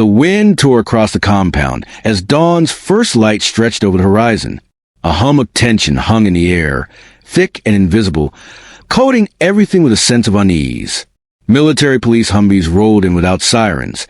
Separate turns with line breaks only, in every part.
The wind tore across the compound as dawn's first light stretched over the horizon. A hum of tension hung in the air, thick and invisible, coating everything with a sense of unease. Military police Humvees rolled in without sirens,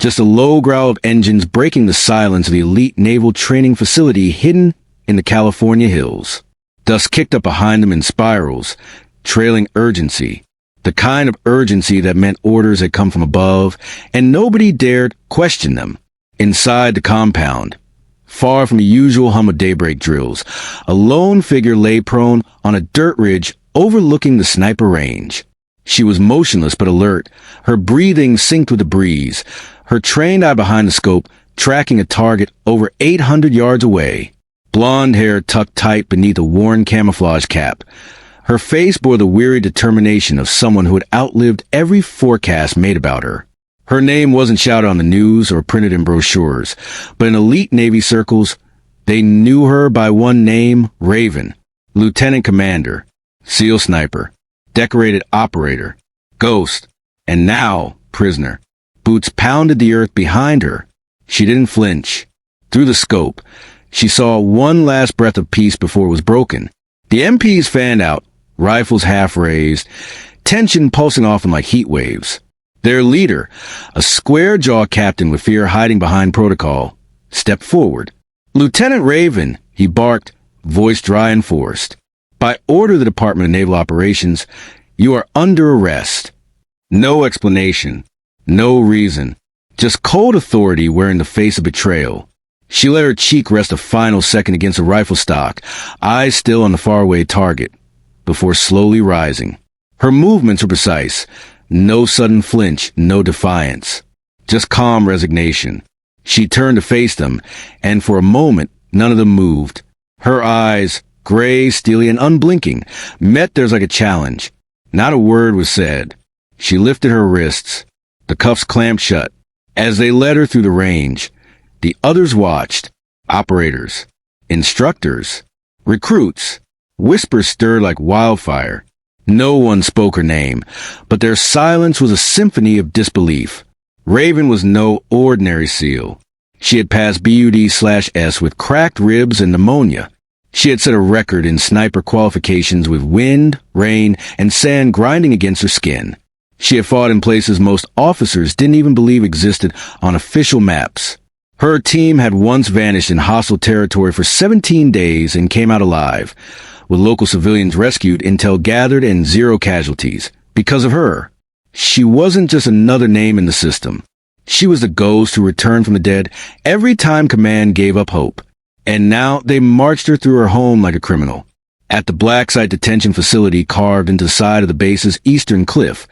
just a low growl of engines breaking the silence of the elite naval training facility hidden in the California hills. Dust kicked up behind them in spirals, trailing urgency. The kind of urgency that meant orders had come from above, and nobody dared question them. Inside the compound, far from the usual hum of daybreak drills, a lone figure lay prone on a dirt ridge overlooking the sniper range. She was motionless but alert, her breathing synced with the breeze, her trained eye behind the scope tracking a target over 800 yards away. Blonde hair tucked tight beneath a worn camouflage cap. Her face bore the weary determination of someone who had outlived every forecast made about her. Her name wasn't shouted on the news or printed in brochures, but in elite Navy circles, they knew her by one name, Raven, Lieutenant Commander, SEAL Sniper, Decorated Operator, Ghost, and now prisoner. Boots pounded the earth behind her. She didn't flinch. Through the scope, she saw one last breath of peace before it was broken. The MPs fanned out, rifles half raised, tension pulsing off them like heat waves. Their leader, a square-jawed captain with fear hiding behind protocol, stepped forward. "Lieutenant Raven," he barked, voice dry and forced. "By order of the Department of Naval Operations, you are under arrest." No explanation, no reason, just cold authority wearing the face of betrayal. She let her cheek rest a final second against a rifle stock, eyes still on the faraway target, before slowly rising. Her movements were precise. No sudden flinch, no defiance. Just calm resignation. She turned to face them, and for a moment, none of them moved. Her eyes, gray, steely, and unblinking, met theirs like a challenge. Not a word was said. She lifted her wrists. The cuffs clamped shut. As they led her through the range, the others watched. Operators, instructors, recruits. Whispers stirred like wildfire. No one spoke her name, but their silence was a symphony of disbelief. Raven was no ordinary SEAL. She had passed BUD/S with cracked ribs and pneumonia. She had set a record in sniper qualifications with wind, rain, and sand grinding against her skin. She had fought in places most officers didn't even believe existed on official maps. Her team had once vanished in hostile territory for 17 days and came out alive, with local civilians rescued, intel gathered, and zero casualties. Because of her. She wasn't just another name in the system. She was the ghost who returned from the dead every time command gave up hope. And now they marched her through her home like a criminal. At the black site detention facility carved into the side of the base's eastern cliff,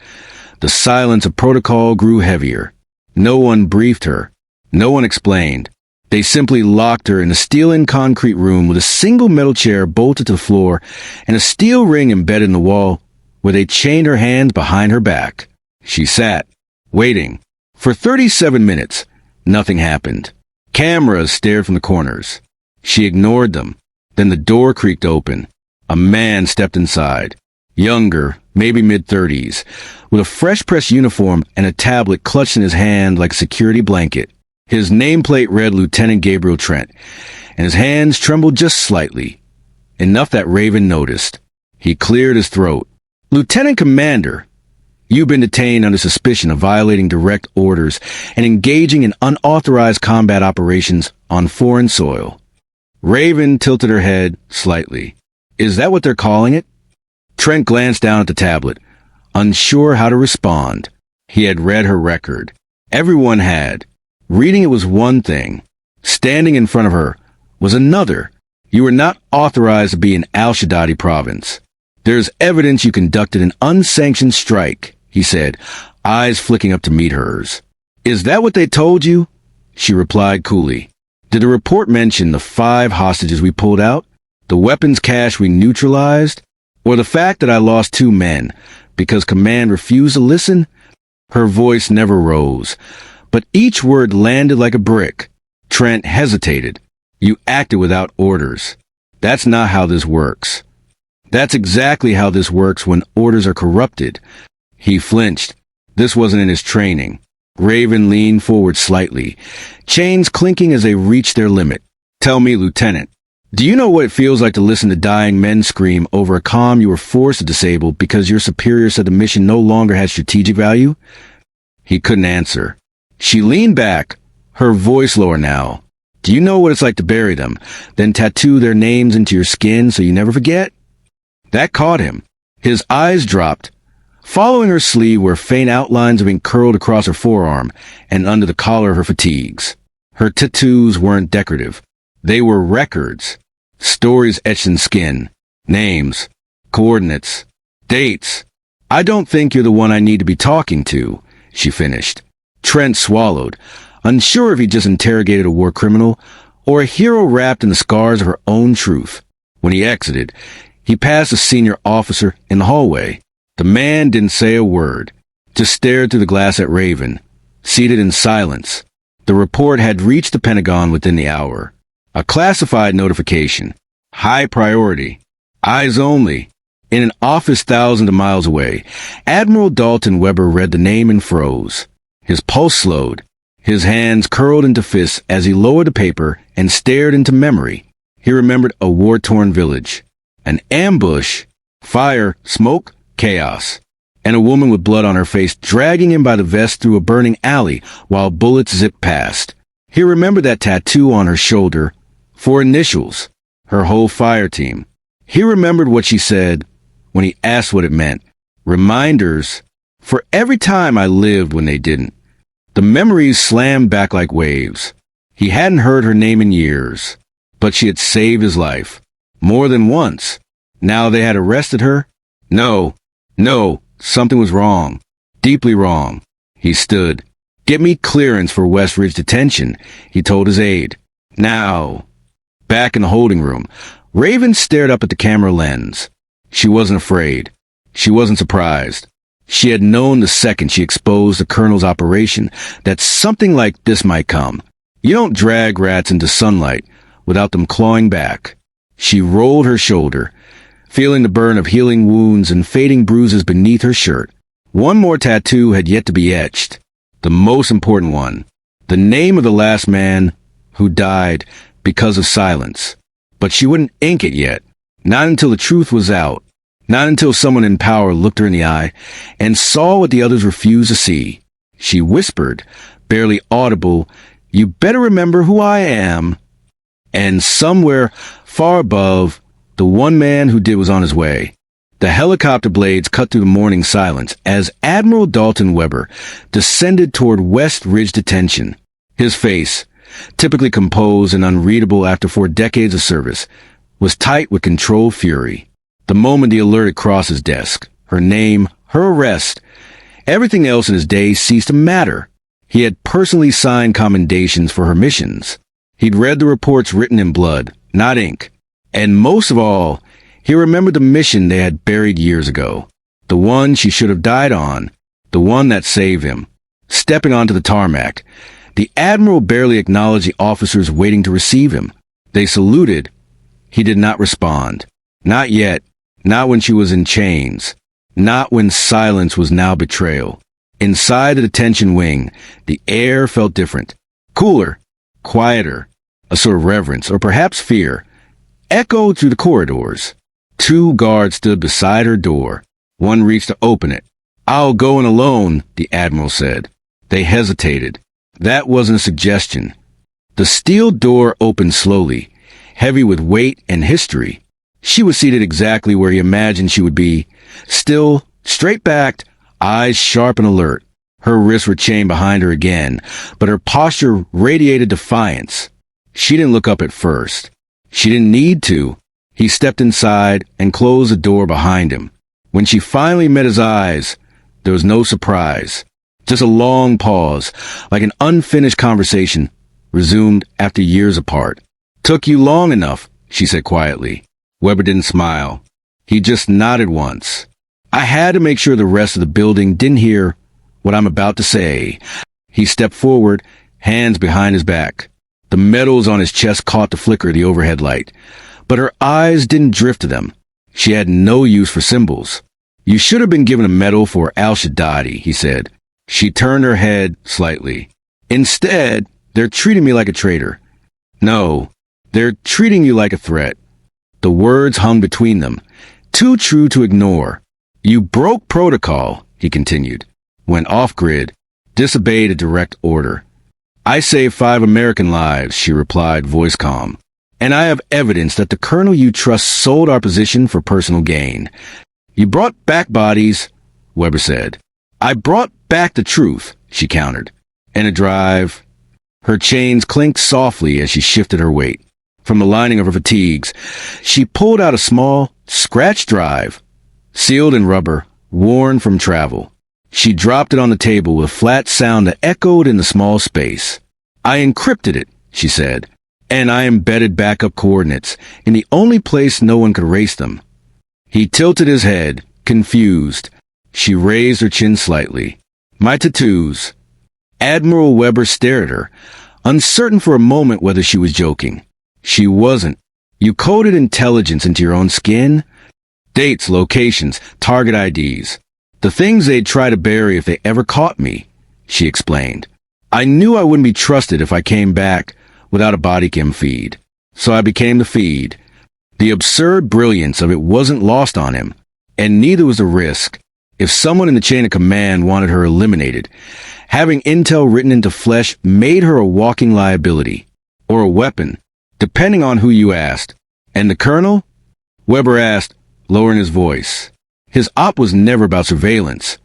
the silence of protocol grew heavier. No one briefed her. No one explained. They simply locked her in a steel-in concrete room with a single metal chair bolted to the floor and a steel ring embedded in the wall where they chained her hands behind her back. She sat, waiting. For 37 minutes, nothing happened. Cameras stared from the corners. She ignored them. Then the door creaked open. A man stepped inside. Younger, maybe mid-30s, with a fresh-pressed uniform and a tablet clutched in his hand like a security blanket. His nameplate read Lieutenant Gabriel Trent, and his hands trembled just slightly, enough that Raven noticed. He cleared his throat. "Lieutenant Commander, you've been detained under suspicion of violating direct orders and engaging in unauthorized combat operations on foreign soil." Raven tilted her head slightly. "Is that what they're calling it?" Trent glanced down at the tablet, unsure how to respond. He had read her record. Everyone had. Reading it was one thing. Standing in front of her was another. "You were not authorized to be in Al-Shaddadi province. There's evidence you conducted an unsanctioned strike," he said, eyes flicking up to meet hers. "Is that what they told you?" She replied coolly. "Did the report mention the 5 hostages we pulled out? The weapons cache we neutralized? Or the fact that I lost 2 men because command refused to listen?" Her voice never rose, but each word landed like a brick. Trent hesitated. "You acted without orders. That's not how this works." "That's exactly how this works when orders are corrupted." He flinched. This wasn't in his training. Raven leaned forward slightly, chains clinking as they reached their limit. Tell me, Lieutenant, do you know what it feels like to listen to dying men scream over a comm you were forced to disable because your superior said the mission no longer had strategic value? He couldn't answer. She leaned back, her voice lower now. Do you know what it's like to bury them, then tattoo their names into your skin so you never forget? That caught him. His eyes dropped. Following her sleeve were faint outlines of being curled across her forearm and under the collar of her fatigues. Her tattoos weren't decorative. They were records. Stories etched in skin. Names. Coordinates. Dates. I don't think you're the one I need to be talking to, she finished. Trent swallowed, unsure if he just interrogated a war criminal or a hero wrapped in the scars of her own truth. When he exited, he passed a senior officer in the hallway. The man didn't say a word, just stared through the glass at Raven, seated in silence. The report had reached the Pentagon within the hour. A classified notification. High priority. Eyes only. In an office thousands of miles away, Admiral Dalton Weber read the name and froze. His pulse slowed. His hands curled into fists as he lowered the paper and stared into memory. He remembered a war-torn village. An ambush. Fire, smoke, chaos. And a woman with blood on her face dragging him by the vest through a burning alley while bullets zipped past. He remembered that tattoo on her shoulder. 4 initials. Her whole fire team. He remembered what she said when he asked what it meant. Reminders. For every time I lived when they didn't. The memories slammed back like waves. He hadn't heard her name in years, but she had saved his life. More than once. Now they had arrested her? No, something was wrong. Deeply wrong. He stood. Get me clearance for West Ridge detention, he told his aide. Now. Back in the holding room, Raven stared up at the camera lens. She wasn't afraid. She wasn't surprised. She had known the second she exposed the colonel's operation that something like this might come. You don't drag rats into sunlight without them clawing back. She rolled her shoulder, feeling the burn of healing wounds and fading bruises beneath her shirt. One more tattoo had yet to be etched. The most important one. The name of the last man who died because of silence. But she wouldn't ink it yet. Not until the truth was out. Not until someone in power looked her in the eye and saw what the others refused to see. She whispered, barely audible, "You better remember who I am." And somewhere far above, the one man who did was on his way. The helicopter blades cut through the morning silence as Admiral Dalton Weber descended toward West Ridge detention. His face, typically composed and unreadable after 4 decades of service, was tight with controlled fury. The moment the alert had crossed his desk, her name, her arrest, everything else in his day ceased to matter. He had personally signed commendations for her missions. He'd read the reports written in blood, not ink. And most of all, he remembered the mission they had buried years ago. The one she should have died on. The one that saved him. Stepping onto the tarmac, the Admiral barely acknowledged the officers waiting to receive him. They saluted. He did not respond. Not yet. Not when she was in chains. Not when silence was now betrayal. Inside the detention wing, the air felt different. Cooler. Quieter. A sort of reverence, or perhaps fear, echoed through the corridors. 2 guards stood beside her door. One reached to open it. "I'll go in alone," the Admiral said. They hesitated. That wasn't a suggestion. The steel door opened slowly, heavy with weight and history. She was seated exactly where he imagined she would be, still, straight-backed, eyes sharp and alert. Her wrists were chained behind her again, but her posture radiated defiance. She didn't look up at first. She didn't need to. He stepped inside and closed the door behind him. When she finally met his eyes, there was no surprise. Just a long pause, like an unfinished conversation, resumed after years apart. "Took you long enough," she said quietly. Weber didn't smile. He just nodded once. "I had to make sure the rest of the building didn't hear what I'm about to say." He stepped forward, hands behind his back. The metals on his chest caught the flicker of the overhead light, but her eyes didn't drift to them. She had no use for symbols. "You should have been given a medal for Al-Shaddadi," he said. She turned her head slightly. Instead, they're treating me like a traitor. No, they're treating you like a threat. The words hung between them, too true to ignore. You broke protocol, he continued. Went off-grid, disobeyed a direct order. I saved 5 American lives, she replied, voice calm. And I have evidence that the colonel you trust sold our position for personal gain. You brought back bodies, Weber said. I brought back the truth, she countered. And a drive. Her chains clinked softly as she shifted her weight. From the lining of her fatigues, she pulled out a small, scratched drive, sealed in rubber, worn from travel. She dropped it on the table with a flat sound that echoed in the small space. I encrypted it, she said, and I embedded backup coordinates in the only place no one could erase them. He tilted his head, confused. She raised her chin slightly. My tattoos. Admiral Weber stared at her, uncertain for a moment whether she was joking. She wasn't. You coded intelligence into your own skin? Dates, locations, target IDs. The things they'd try to bury if they ever caught me, she explained. I knew I wouldn't be trusted if I came back without a body cam feed. So I became the feed. The absurd brilliance of it wasn't lost on him, and neither was the risk. If someone in the chain of command wanted her eliminated, having intel written into flesh made her a walking liability, or a weapon, depending on who you asked. And the colonel? Weber asked, lowering his voice. His op was never about surveillance,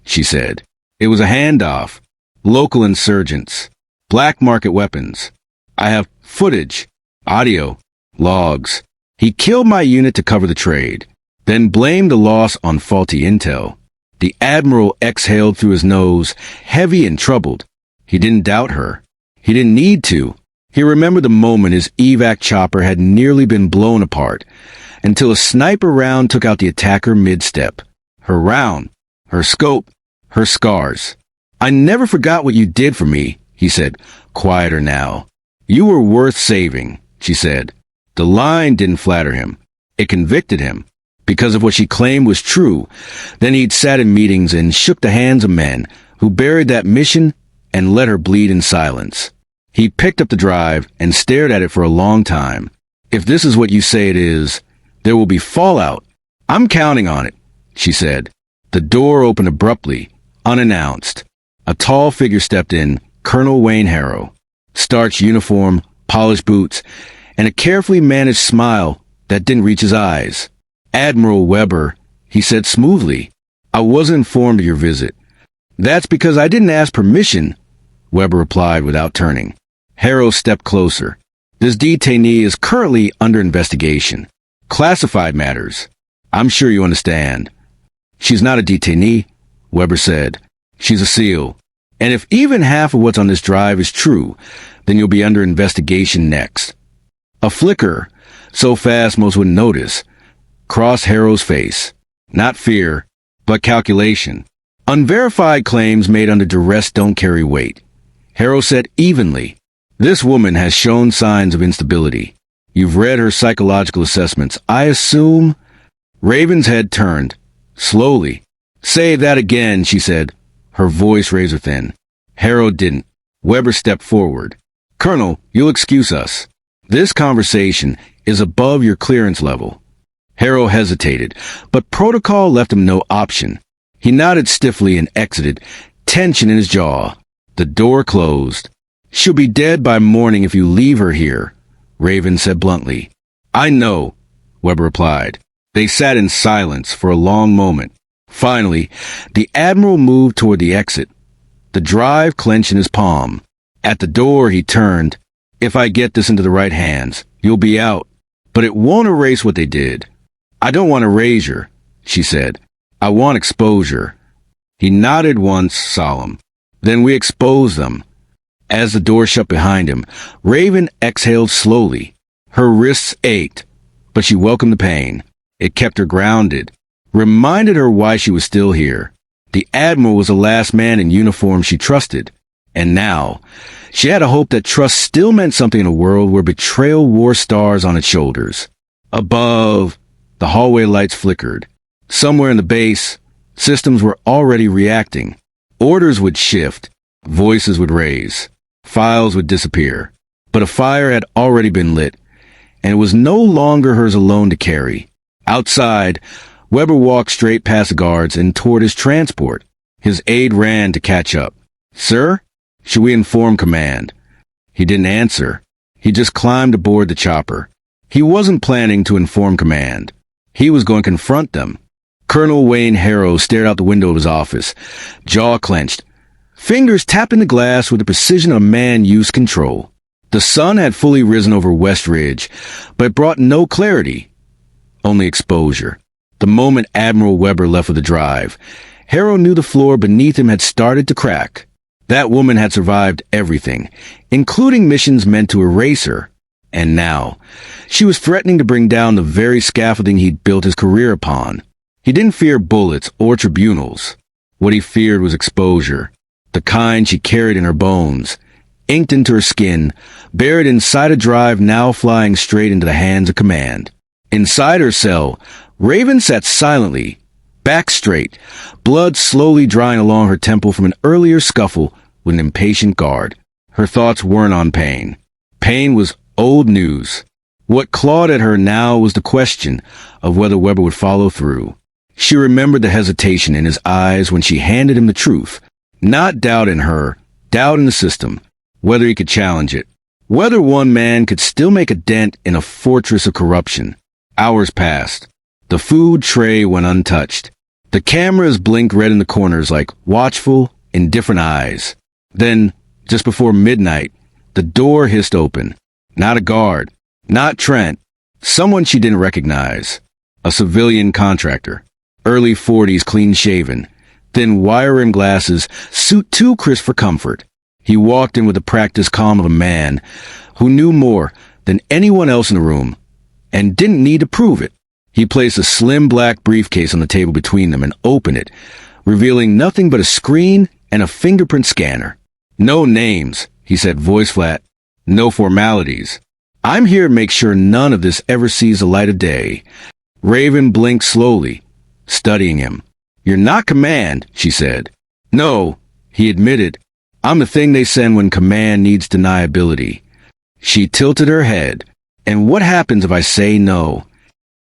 she said. It was a handoff. Local insurgents. Black market weapons. I have footage. Audio. Logs. He killed my unit to cover the trade, then blamed the loss on faulty intel. The Admiral exhaled through his nose, heavy and troubled. He didn't doubt her. He didn't need to. He remembered the moment his evac chopper had nearly been blown apart, until a sniper round took out the attacker mid-step. Her round, her scope, her scars. I never forgot what you did for me, he said, quieter now. You were worth saving, she said. The line didn't flatter him. It convicted him. Because of what she claimed was true, then he'd sat in meetings and shook the hands of men who buried that mission and let her bleed in silence. He picked up the drive and stared at it for a long time. If this is what you say it is, there will be fallout. I'm counting on it, she said. The door opened abruptly, unannounced. A tall figure stepped in, Colonel Wayne Harrow. Starched uniform, polished boots, and a carefully managed smile that didn't reach his eyes. Admiral Weber, he said smoothly, I wasn't informed of your visit. That's because I didn't ask permission, Weber replied without turning. Harrow stepped closer. This detainee is currently under investigation. Classified matters. I'm sure you understand. She's not a detainee, Weber said. She's a SEAL. And if even half of what's on this drive is true, then you'll be under investigation next. A flicker, so fast most wouldn't notice, crossed Harrow's face. Not fear, but calculation. Unverified claims made under duress don't carry weight. Harrow said evenly, this woman has shown signs of instability. You've read her psychological assessments. I assume... Raven's head turned, slowly. Say that again, she said, her voice razor thin. Harrow didn't. Weber stepped forward. Colonel, you'll excuse us. This conversation is above your clearance level. Harrow hesitated, but protocol left him no option. He nodded stiffly and exited, tension in his jaw. The door closed. She'll be dead by morning if you leave her here, Raven said bluntly. I know, Weber replied. They sat in silence for a long moment. Finally, the Admiral moved toward the exit, the drive clenched in his palm. At the door, he turned. If I get this into the right hands, you'll be out. But it won't erase what they did. I don't want erasure, she said. I want exposure. He nodded once, solemn. Then we expose them. As the door shut behind him, Raven exhaled slowly. Her wrists ached, but she welcomed the pain. It kept her grounded, reminded her why she was still here. The Admiral was the last man in uniform she trusted. And now, she had a hope that trust still meant something in a world where betrayal wore stars on its shoulders. Above, the hallway lights flickered. Somewhere in the base, systems were already reacting. Orders would shift, voices would raise, files would disappear. But a fire had already been lit, and it was no longer hers alone to carry. Outside, Weber walked straight past the guards and toward his transport. His aide ran to catch up. "Sir, should we inform command?" He didn't answer. He just climbed aboard the chopper. He wasn't planning to inform command. He was going to confront them. Colonel Wayne Harrow stared out the window of his office, jaw clenched, fingers tapping the glass with the precision of a man used to control. The sun had fully risen over West Ridge, but it brought no clarity, only exposure. The moment Admiral Weber left for the drive, Harrow knew the floor beneath him had started to crack. That woman had survived everything, including missions meant to erase her. And now, she was threatening to bring down the very scaffolding he'd built his career upon. He didn't fear bullets or tribunals. What he feared was exposure, the kind she carried in her bones, inked into her skin, buried inside a drive now flying straight into the hands of command. Inside her cell, Raven sat silently, back straight, blood slowly drying along her temple from an earlier scuffle with an impatient guard. Her thoughts weren't on pain. Pain was old news. What clawed at her now was the question of whether Weber would follow through. She remembered the hesitation in his eyes when she handed him the truth. Not doubt in her, doubt in the system, whether he could challenge it, whether one man could still make a dent in a fortress of corruption. Hours passed. The food tray went untouched. The cameras blinked red in the corners like watchful, indifferent eyes. Then, just before midnight, the door hissed open. Not a guard, not Trent, someone she didn't recognize. A civilian contractor. Early 40s, clean-shaven, thin wire-rimmed glasses, suit too crisp for comfort. He walked in with the practiced calm of a man who knew more than anyone else in the room and didn't need to prove it. He placed a slim black briefcase on the table between them and opened it, revealing nothing but a screen and a fingerprint scanner. "No names," he said, voice flat. "No formalities. I'm here to make sure none of this ever sees the light of day." Raven blinked slowly, studying him. "You're not command," she said. "No," he admitted. "I'm the thing they send when command needs deniability." She tilted her head. "And what happens if I say no?"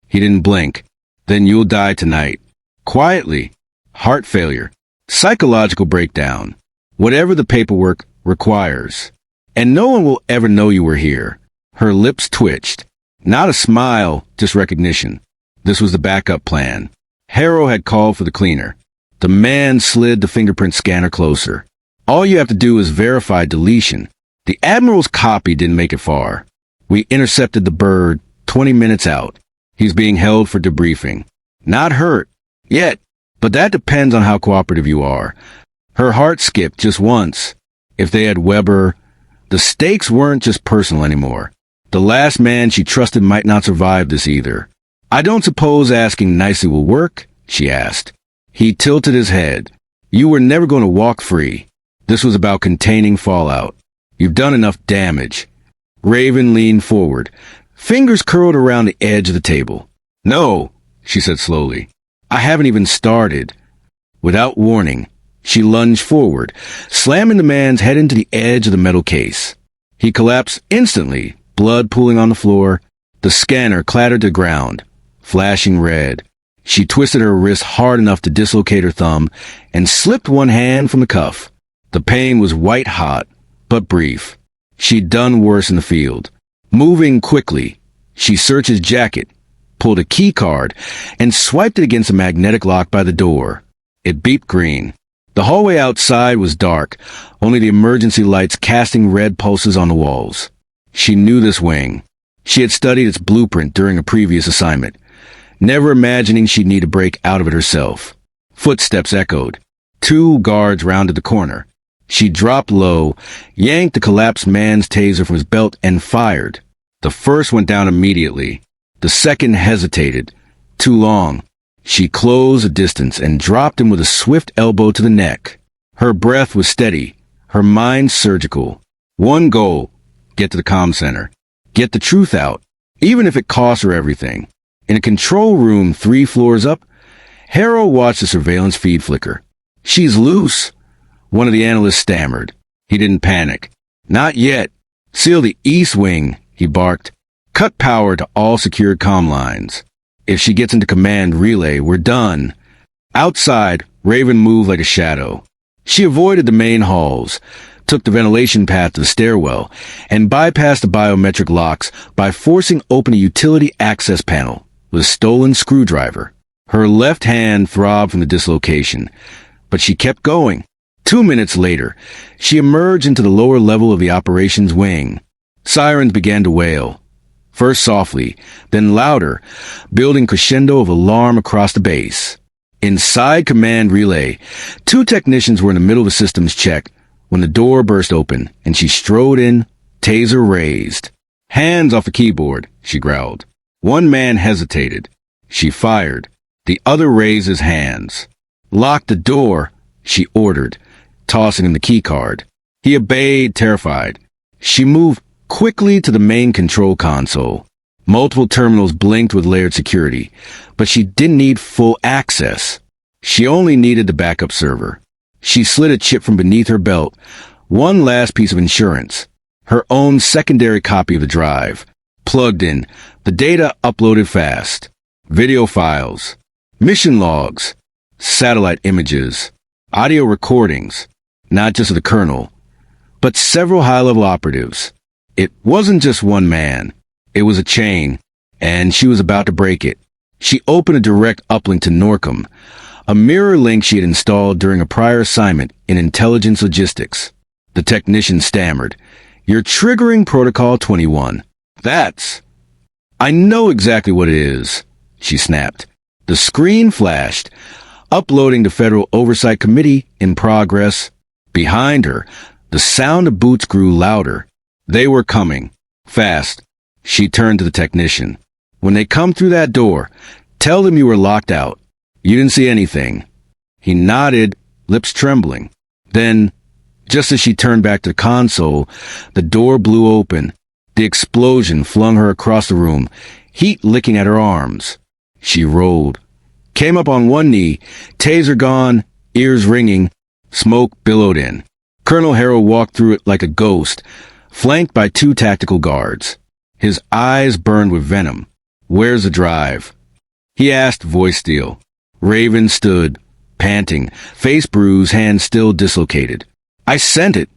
He didn't blink. "Then you'll die tonight." Quietly. Heart failure. Psychological breakdown. Whatever the paperwork requires. "And no one will ever know you were here." Her lips twitched. Not a smile, just recognition. This was the backup plan. Harrow had called for the cleaner. The man slid the fingerprint scanner closer. "All you have to do is verify deletion." The Admiral's copy didn't make it far. "We intercepted the bird 20 minutes out. He's being held for debriefing. Not hurt. Yet. But that depends on how cooperative you are." Her heart skipped just once. If they had Weber, the stakes weren't just personal anymore. The last man she trusted might not survive this either. "I don't suppose asking nicely will work?" she asked. He tilted his head. "You were never going to walk free. This was about containing fallout. You've done enough damage." Raven leaned forward, fingers curled around the edge of the table. "No," she said slowly. "I haven't even started." Without warning, she lunged forward, slamming the man's head into the edge of the metal case. He collapsed instantly, blood pooling on the floor. The scanner clattered to the ground, flashing red. She twisted her wrist hard enough to dislocate her thumb and slipped one hand from the cuff. The pain was white-hot, but brief. She'd done worse in the field. Moving quickly, she searched his jacket, pulled a key card, and swiped it against a magnetic lock by the door. It beeped green. The hallway outside was dark, only the emergency lights casting red pulses on the walls. She knew this wing. She had studied its blueprint during a previous assignment, never imagining she'd need to break out of it herself. Footsteps echoed. 2 guards rounded the corner. She dropped low, yanked the collapsed man's taser from his belt, and fired. The first went down immediately. The second hesitated. Too long. She closed the distance and dropped him with a swift elbow to the neck. Her breath was steady, her mind surgical. One goal: get to the comm center. Get the truth out, even if it costs her everything. In a control room 3 floors up, Harrow watched the surveillance feed flicker. "She's loose." One of the analysts stammered. He didn't panic. Not yet. Seal the east wing, he barked. Cut power to all secured comm lines. If she gets into command relay, we're done. Outside, Raven moved like a shadow. She avoided the main halls, took the ventilation path to the stairwell, and bypassed the biometric locks by forcing open a utility access panel with a stolen screwdriver. Her left hand throbbed from the dislocation, but she kept going. 2 minutes later, she emerged into the lower level of the operations wing. Sirens began to wail, first softly, then louder, building crescendo of alarm across the base. Inside command relay, 2 technicians were in the middle of a systems check when the door burst open and she strode in, taser raised. Hands off the keyboard, she growled. One man hesitated. She fired. The other raised his hands. Lock the door, she ordered, tossing him the keycard. He obeyed, terrified. She moved quickly to the main control console. Multiple terminals blinked with layered security, but she didn't need full access. She only needed the backup server. She slid a chip from beneath her belt, one last piece of insurance, her own secondary copy of the drive. Plugged in, the data uploaded fast. Video files, mission logs, satellite images, audio recordings, not just of the colonel, but several high-level operatives. It wasn't just one man. It was a chain, and she was about to break it. She opened a direct uplink to Norcom, a mirror link she had installed during a prior assignment in intelligence logistics. The technician stammered, "You're triggering Protocol 21. That's—" "I know exactly what it is," she snapped. The screen flashed, uploading to Federal Oversight Committee in progress. Behind her, the sound of boots grew louder. They were coming. Fast. She turned to the technician. "When they come through that door, tell them you were locked out. You didn't see anything." He nodded, lips trembling. Then, just as she turned back to the console, the door blew open. The explosion flung her across the room, heat licking at her arms. She rolled, came up on one knee, taser gone, ears ringing, smoke billowed in. Colonel Harrow walked through it like a ghost, flanked by 2 tactical guards. His eyes burned with venom. "Where's the drive?" he asked, voice steel. Raven stood, panting, face bruised, hand still dislocated. "I sent it,"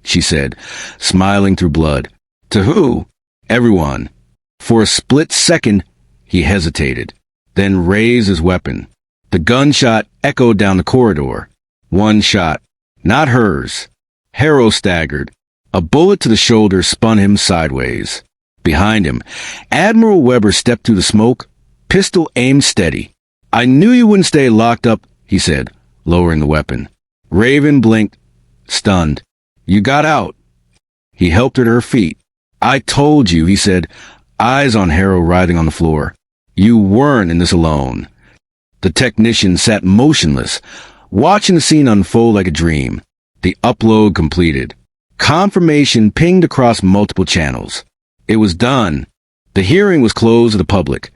she said, smiling through blood. "To who?" "Everyone." For a split second, he hesitated, then raised his weapon. The gunshot echoed down the corridor. One shot, not hers. Harrow staggered. A bullet to the shoulder spun him sideways. Behind him, Admiral Weber stepped through the smoke, pistol aimed steady. "I knew you wouldn't stay locked up," he said, lowering the weapon. Raven blinked, stunned. "You got out." He helped her to her feet. "I told you," he said, eyes on Harrow writhing on the floor. "You weren't in this alone." The technician sat motionless, watching the scene unfold like a dream. The upload completed. Confirmation pinged across multiple channels. It was done. The hearing was closed to the public,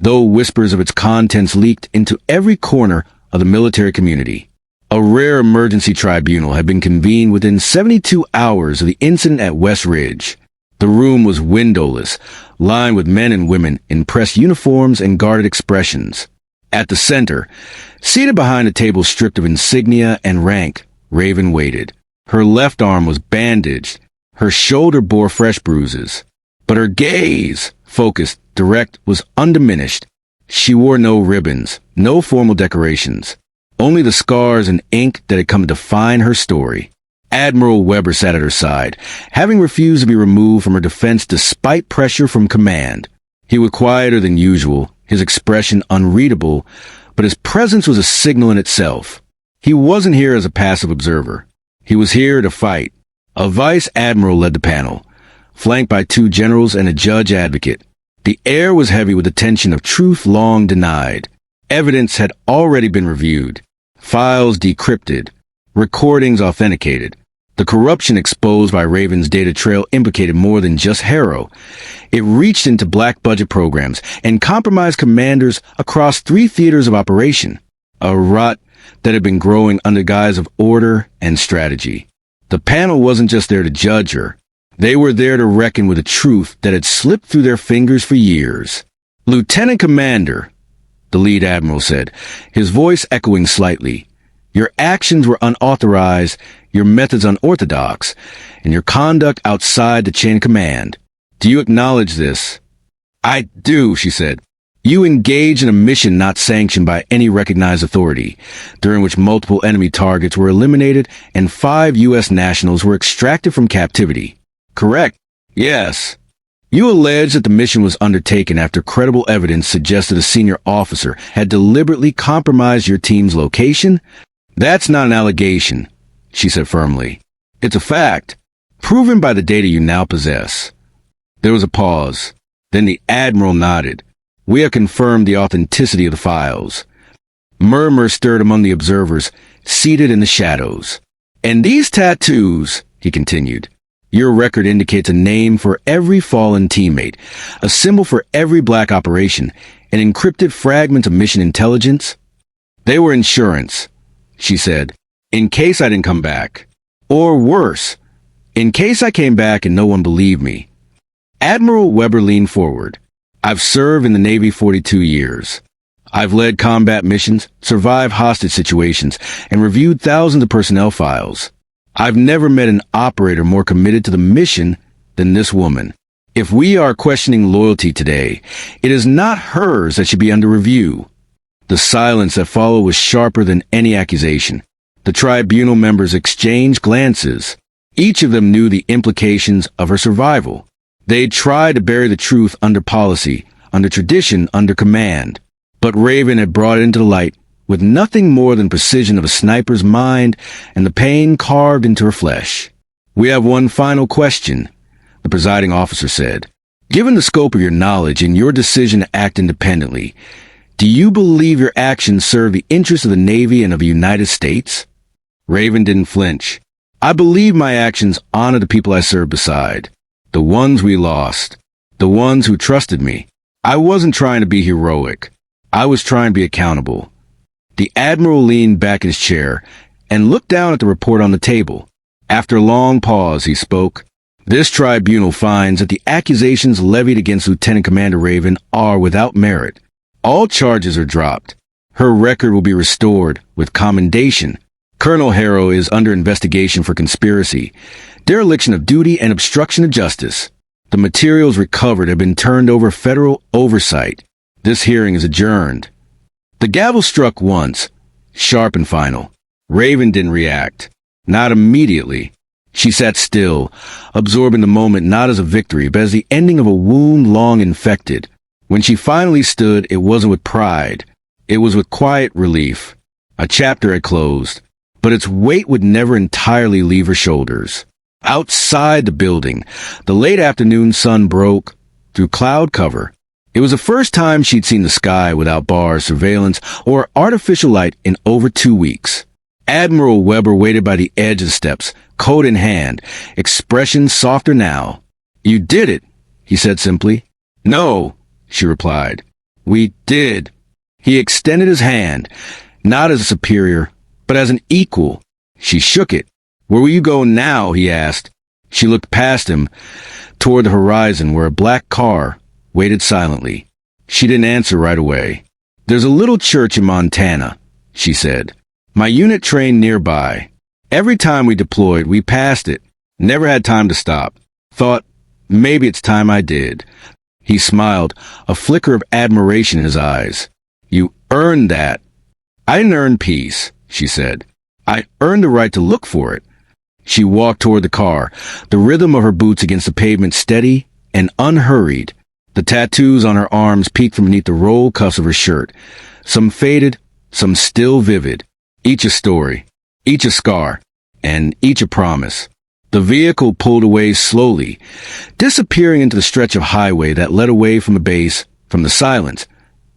though whispers of its contents leaked into every corner of the military community. A rare emergency tribunal had been convened within 72 hours of the incident at West Ridge. The room was windowless, lined with men and women in pressed uniforms and guarded expressions. At the center, seated behind a table stripped of insignia and rank, Raven waited. Her left arm was bandaged. Her shoulder bore fresh bruises. But her gaze, focused, direct, was undiminished. She wore no ribbons, no formal decorations, only the scars and ink that had come to define her story. Admiral Weber sat at her side, having refused to be removed from her defense despite pressure from command. He was quieter than usual, his expression unreadable, but his presence was a signal in itself. He wasn't here as a passive observer. He was here to fight. A vice admiral led the panel, flanked by 2 generals and a judge advocate. The air was heavy with the tension of truth long denied. Evidence had already been reviewed, files decrypted, recordings authenticated. The corruption exposed by Raven's data trail implicated more than just Harrow. It reached into black budget programs and compromised commanders across 3 theaters of operation. A rut that had been growing under guise of order and strategy. The panel wasn't just there to judge her. They were there to reckon with a truth that had slipped through their fingers for years. "Lieutenant Commander," the lead admiral said, his voice echoing slightly, "your actions were unauthorized, your methods unorthodox, and your conduct outside the chain of command. Do you acknowledge this?" "I do," she said. "You engaged in a mission not sanctioned by any recognized authority, during which multiple enemy targets were eliminated and 5 U.S. nationals were extracted from captivity." "Correct." "Yes." "You allege that the mission was undertaken after credible evidence suggested a senior officer had deliberately compromised your team's location?" "That's not an allegation," she said firmly. "It's a fact, proven by the data you now possess." There was a pause. Then the Admiral nodded. "We have confirmed the authenticity of the files." Murmurs stirred among the observers, seated in the shadows. "And these tattoos," he continued, "your record indicates a name for every fallen teammate, a symbol for every black operation, an encrypted fragment of mission intelligence." "They were insurance," she said, "in case I didn't come back. Or worse, in case I came back and no one believed me." Admiral Weber leaned forward. "I've served in the Navy 42 years. I've led combat missions, survived hostage situations, and reviewed thousands of personnel files. I've never met an operator more committed to the mission than this woman. If we are questioning loyalty today, it is not hers that should be under review." The silence that followed was sharper than any accusation. The tribunal members exchanged glances. Each of them knew the implications of her survival. They'd tried to bury the truth under policy, under tradition, under command. But Raven had brought it into the light with nothing more than precision of a sniper's mind and the pain carved into her flesh. "We have one final question," the presiding officer said. "Given the scope of your knowledge and your decision to act independently, do you believe your actions serve the interests of the Navy and of the United States?" Raven didn't flinch. "I believe my actions honor the people I serve beside. The ones we lost. The ones who trusted me. I wasn't trying to be heroic. I was trying to be accountable." The Admiral leaned back in his chair and looked down at the report on the table. After a long pause, he spoke. "This tribunal finds that the accusations levied against Lieutenant Commander Raven are without merit. All charges are dropped. Her record will be restored with commendation. Colonel Harrow is under investigation for conspiracy, dereliction of duty, and obstruction of justice. The materials recovered have been turned over federal oversight. This hearing is adjourned." The gavel struck once, sharp and final. Raven didn't react. Not immediately. She sat still, absorbing the moment not as a victory, but as the ending of a wound long infected. When she finally stood, it wasn't with pride. It was with quiet relief. A chapter had closed, but its weight would never entirely leave her shoulders. Outside the building, the late afternoon sun broke through cloud cover. It was the first time she'd seen the sky without bars, surveillance, or artificial light in over 2 weeks. Admiral Weber waited by the edge of the steps, coat in hand, expression softer now. "You did it," he said simply. "No," she replied. "We did." He extended his hand, not as a superior, but as an equal. She shook it. "Where will you go now?" he asked. She looked past him, toward the horizon where a black car waited silently. She didn't answer right away. "There's a little church in Montana," she said. "My unit trained nearby. Every time we deployed, we passed it. Never had time to stop. Thought, maybe it's time I did." He smiled, a flicker of admiration in his eyes. "You earned that." "I didn't earn peace," she said. "I earned the right to look for it." She walked toward the car, the rhythm of her boots against the pavement steady and unhurried. The tattoos on her arms peeked from beneath the roll cuffs of her shirt, some faded, some still vivid, each a story, each a scar, and each a promise. The vehicle pulled away slowly, disappearing into the stretch of highway that led away from the base, from the silence,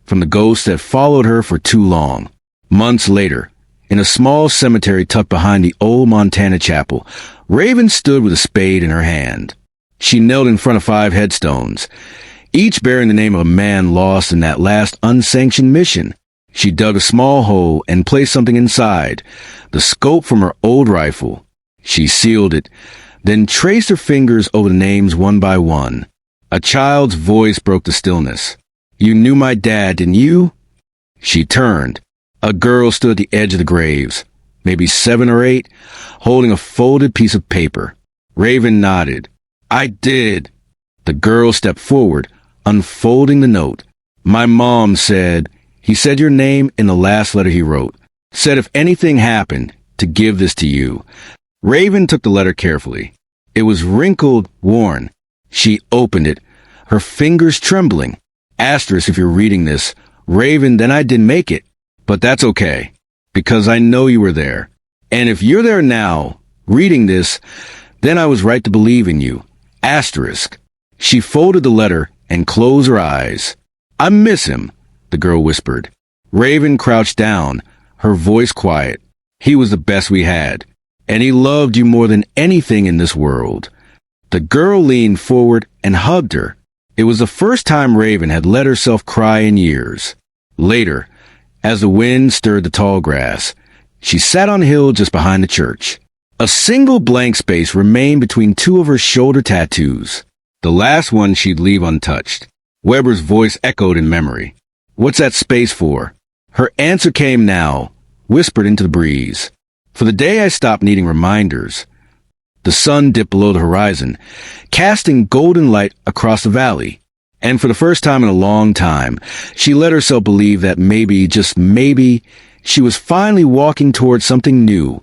from the ghosts that followed her for too long. Months later, in a small cemetery tucked behind the old Montana chapel, Raven stood with a spade in her hand. She knelt in front of 5 headstones, each bearing the name of a man lost in that last unsanctioned mission. She dug a small hole and placed something inside, the scope from her old rifle. She sealed it, then traced her fingers over the names one by one. A child's voice broke the stillness. "You knew my dad, didn't you?" She turned. A girl stood at the edge of the graves, maybe 7 or 8, holding a folded piece of paper. Raven nodded. "I did." The girl stepped forward, unfolding the note. "My mom said," he said your name in the last letter he wrote, "said if anything happened, to give this to you." Raven took the letter carefully. It was wrinkled, worn. She opened it, her fingers trembling. Asterisk if you're reading this. Raven, then I didn't make it. But that's okay, because I know you were there. And if you're there now, reading this, then I was right to believe in you. Asterisk. She folded the letter and closed her eyes. "I miss him," the girl whispered. Raven crouched down, her voice quiet. "He was the best we had, and he loved you more than anything in this world." The girl leaned forward and hugged her. It was the first time Raven had let herself cry in years. Later, as the wind stirred the tall grass, she sat on a hill just behind the church. A single blank space remained between 2 of her shoulder tattoos, the last one she'd leave untouched. Weber's voice echoed in memory. "What's that space for?" Her answer came now, whispered into the breeze. "For the day I stopped needing reminders." The sun dipped below the horizon, casting golden light across the valley. And for the first time in a long time, she let herself believe that maybe, just maybe, she was finally walking towards something new,